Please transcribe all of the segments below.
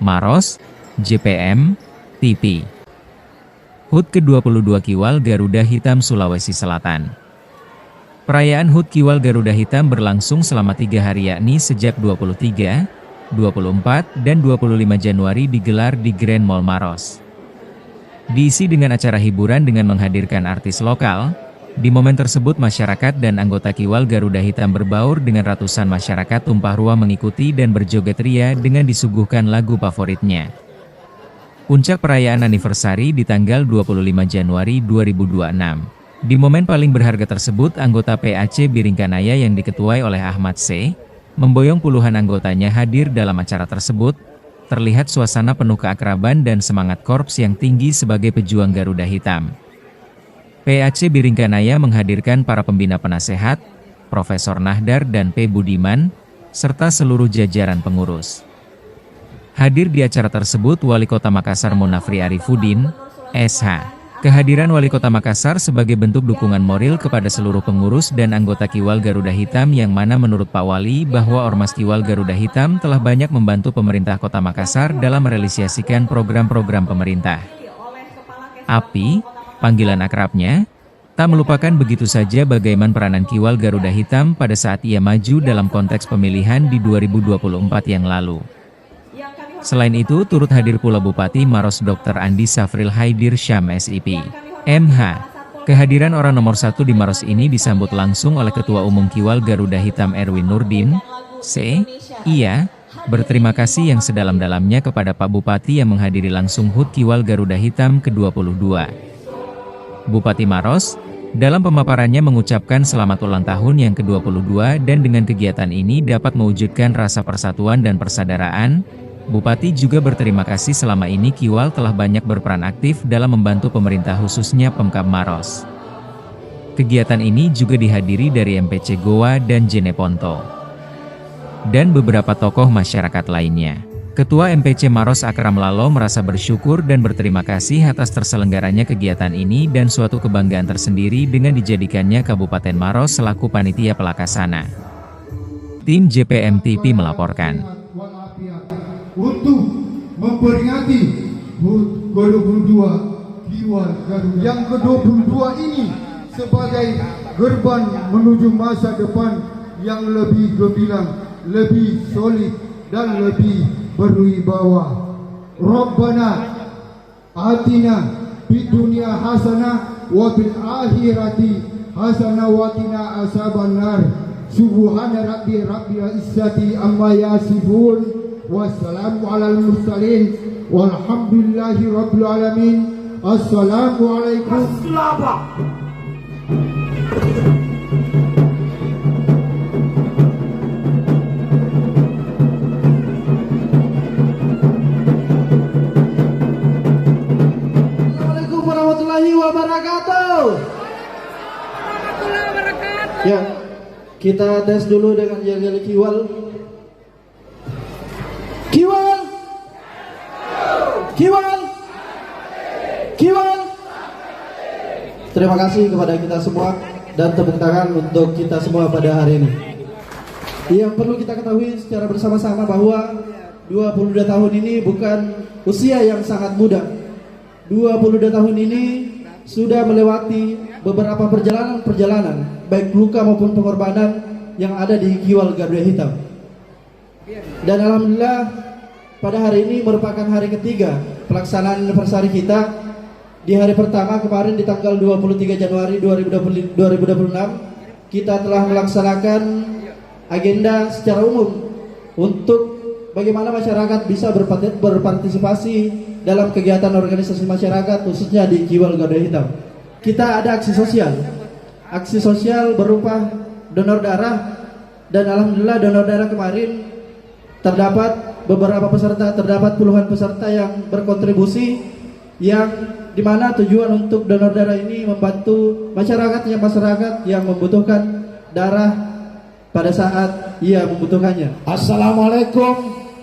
Maros, JPM, TV. HUT ke-22 Kiwal Garuda Hitam Sulawesi Selatan. Perayaan HUT Kiwal Garuda Hitam berlangsung selama 3 hari yakni sejak 23, 24, dan 25 Januari digelar di Grand Mall Maros. Diisi dengan acara hiburan dengan menghadirkan artis lokal. Di momen tersebut masyarakat dan anggota Kiwal Garuda Hitam berbaur dengan ratusan masyarakat tumpah ruah mengikuti dan berjoget ria dengan disuguhkan lagu favoritnya. Puncak perayaan anniversary di tanggal 25 Januari 2026. Di momen paling berharga tersebut, anggota PAC Biringkanaya yang diketuai oleh Ahmad C. memboyong puluhan anggotanya hadir dalam acara tersebut. Terlihat suasana penuh keakraban dan semangat korps yang tinggi sebagai pejuang Garuda Hitam. PAC Biringkanaya menghadirkan para pembina penasehat, Profesor Nahdar dan P. Budiman, serta seluruh jajaran pengurus. Hadir di acara tersebut Wali Kota Makassar Munafri Arifuddin, SH. Kehadiran Wali Kota Makassar sebagai bentuk dukungan moral kepada seluruh pengurus dan anggota Kiwal Garuda Hitam yang mana menurut Pak Wali bahwa Ormas Kiwal Garuda Hitam telah banyak membantu pemerintah Kota Makassar dalam merealisasikan program-program pemerintah. API, panggilan akrabnya, tak melupakan begitu saja bagaimana peranan Kiwal Garuda Hitam pada saat ia maju dalam konteks pemilihan di 2024 yang lalu. Selain itu, turut hadir pula Bupati Maros Dr. Andi Safril Haidir Syam SIP, MH. Kehadiran orang nomor 1 di Maros ini disambut langsung oleh Ketua Umum Kiwal Garuda Hitam Erwin Nurdin, C. Ia berterima kasih yang sedalam-dalamnya kepada Pak Bupati yang menghadiri langsung HUT Kiwal Garuda Hitam ke-22. Bupati Maros, dalam pemaparannya mengucapkan selamat ulang tahun yang ke-22 dan dengan kegiatan ini dapat mewujudkan rasa persatuan dan persaudaraan. Bupati juga berterima kasih selama ini Kiwal telah banyak berperan aktif dalam membantu pemerintah khususnya Pemkab Maros. Kegiatan ini juga dihadiri dari MPC Goa dan Jeneponto, dan beberapa tokoh masyarakat lainnya. Ketua MPC Maros Akram Lalo merasa bersyukur dan berterima kasih atas terselenggaranya kegiatan ini dan suatu kebanggaan tersendiri dengan dijadikannya Kabupaten Maros selaku panitia pelaksana. Tim JPM TV melaporkan. Untuk memperingati HUT ke-22 Kiwal Garuda yang ke-22 ini sebagai gerbang menuju masa depan yang lebih gemilang, lebih solid dan lebih berwibawa. Rabbana atina fid dunya hasanah wa fil akhirati hasanah wa qina azabannar. Subhana rabbil izzati amma yasifun. Wassalamu alal mursalin walhamdulillahi rabbil alamin. Assalamualaikum. Assalamualaikum warahmatullahi wabarakatuh. Ya, kita tes dulu dengan yel-yel Kiwal. Kiwal, Kiwal, Kiwal. Terima kasih kepada kita semua dan tepuk tangan untuk kita semua pada hari ini. Yang perlu kita ketahui secara bersama-sama bahwa 22 tahun ini bukan usia yang sangat muda. 22 tahun ini sudah melewati beberapa perjalanan, baik luka maupun pengorbanan yang ada di Kiwal Garuda Hitam. Dan alhamdulillah pada hari ini merupakan hari ketiga pelaksanaan anniversary kita. Di hari pertama kemarin di tanggal 23 Januari 2026 kita telah melaksanakan agenda secara umum untuk bagaimana masyarakat bisa berpartisipasi dalam kegiatan organisasi masyarakat khususnya di Kiwal Garuda Hitam. Kita ada aksi sosial berupa donor darah, dan alhamdulillah donor darah kemarin terdapat beberapa peserta, terdapat puluhan peserta yang berkontribusi, yang dimana tujuan untuk donor darah ini membantu masyarakat yang membutuhkan darah pada saat ia membutuhkannya. Assalamualaikum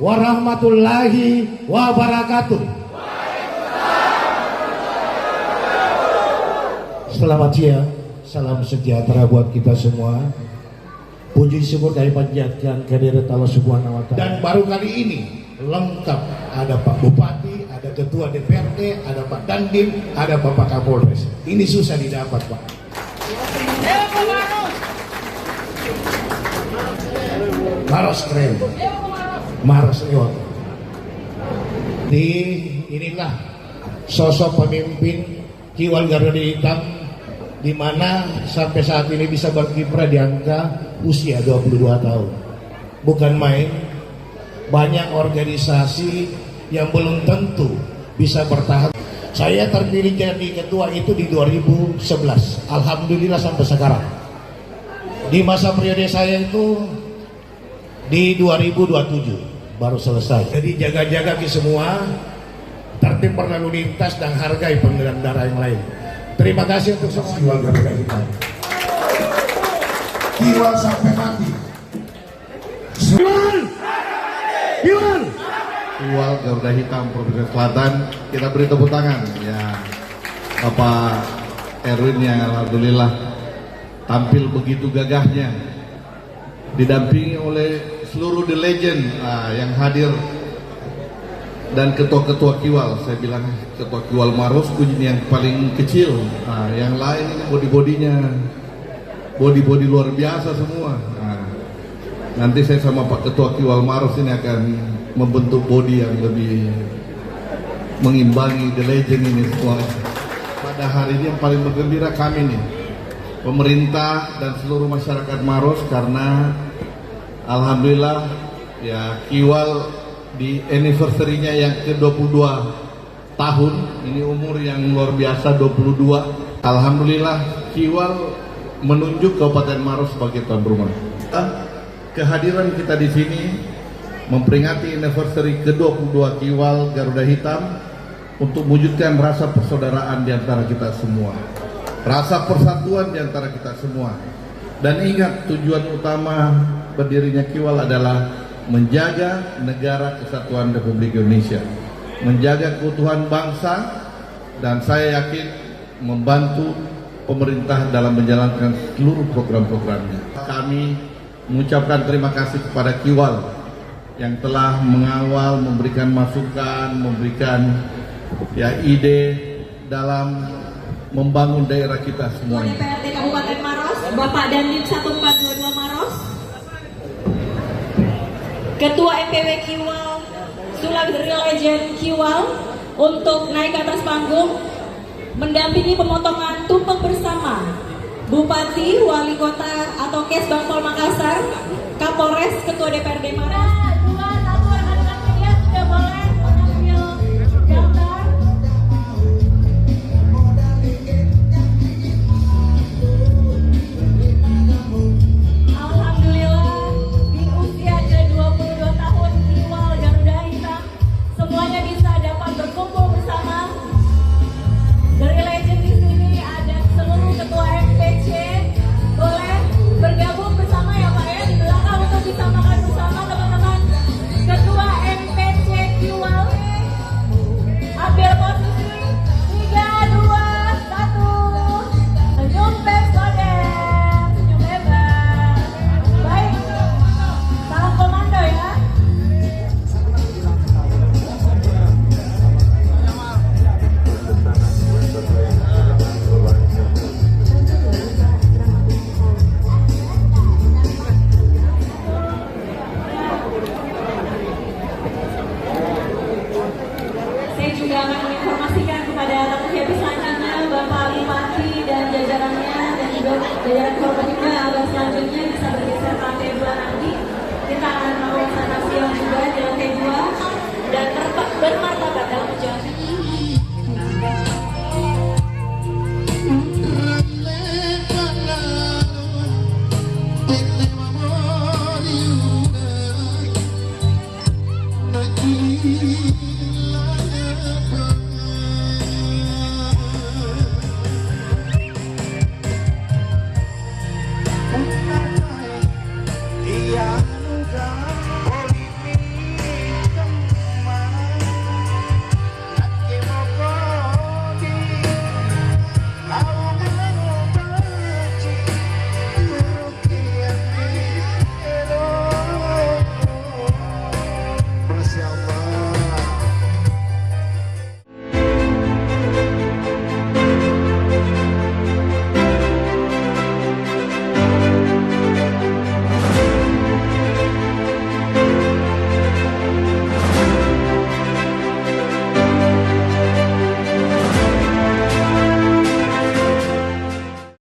warahmatullahi wabarakatuh. Selamat siang, salam sejahtera buat kita semua. Puji syukur kami panjatkan kehadirat Allah Subhanahu wa Ta'ala. Dan baru kali ini lengkap. Ada Pak Bupati, ada Ketua DPRD, ada Pak Dandim, ada Bapak Kapolres. Ini susah didapat, Pak. Maros keren, Maros lewat. Inilah sosok pemimpin Kiwal Garuda Hitam, di mana sampai saat ini bisa berkiprah di angka usia 22 tahun. Bukan main. Banyak organisasi yang belum tentu bisa bertahan. Saya terpilih jadi ketua itu di 2011. Alhamdulillah sampai sekarang. Di masa periode saya itu di 2027 baru selesai. Jadi jaga-jaga ke semua, tertib berlalu lintas dan hargai pengendara yang lain. Terima kasih untuk semua. Kiwal Garuda Hitam. Kiwal sampai mati. Kiwal Garuda Hitam Provinsi Selatan, kita beri tepuk tangan ya Bapak Erwin yang alhamdulillah tampil begitu gagahnya, didampingi oleh seluruh the legend yang hadir dan ketua-ketua Kiwal. Saya bilang ketua Kiwal Maros ini yang paling kecil, yang lain ini body luar biasa semua. Nanti saya sama Pak Ketua Kiwal Maros ini akan membentuk body yang lebih mengimbangi the legend ini semua. Pada hari ini yang paling bergembira kami nih, pemerintah dan seluruh masyarakat Maros, karena alhamdulillah ya Kiwal di anniversary-nya yang ke-22 tahun, ini umur yang luar biasa 22. Alhamdulillah Kiwal menunjuk Kabupaten Maros sebagai tuan rumah. Kehadiran kita di sini memperingati anniversary ke-22 Kiwal Garuda Hitam untuk mewujudkan rasa persaudaraan di antara kita semua, rasa persatuan di antara kita semua. Dan ingat, tujuan utama berdirinya Kiwal adalah menjaga negara kesatuan Republik Indonesia, menjaga keutuhan bangsa, dan saya yakin membantu pemerintah dalam menjalankan seluruh program-programnya. Kami mengucapkan terima kasih kepada Kiwal yang telah mengawal, memberikan masukan, memberikan ya ide dalam membangun daerah kita semuanya. DPRD Kabupaten Maros, Bapak Dandim 1422 Maros, Ketua MPW Kiwal, Sulawesi Legend Kiwal, untuk naik ke atas panggung mendampingi pemotongan tumpeng bersama Bupati, Wali Kota atau Kes Bangpol Makassar, Kapolres, Ketua DPRD Maros. Rekan-rekan media sudah boleh mengambil gambar. Alhamdulillah di usia ke-22 tahun Kiwal Garuda Hitam semuanya bisa dapat berkumpul bersama. Dari legend di sini ada seluruh ketua MPC, boleh bergabung bersama ya Pak ya di belakang untuk bisa makan bersama teman-teman. Ketua MPC Kiwal, ambil posisi 3, 2, 1, senyum besodem, senyum lebar. Baik, salam komando ya. Saya juga akan menginformasikan kepada tamu VIP selanjutnya, Bapak Bupati dan jajarannya, dan juga jajaran korporatnya agar selanjutnya bisa bergeser ke lantai 2 nanti. Kita akan melakukan siang juga di lantai 2 dan bermartabat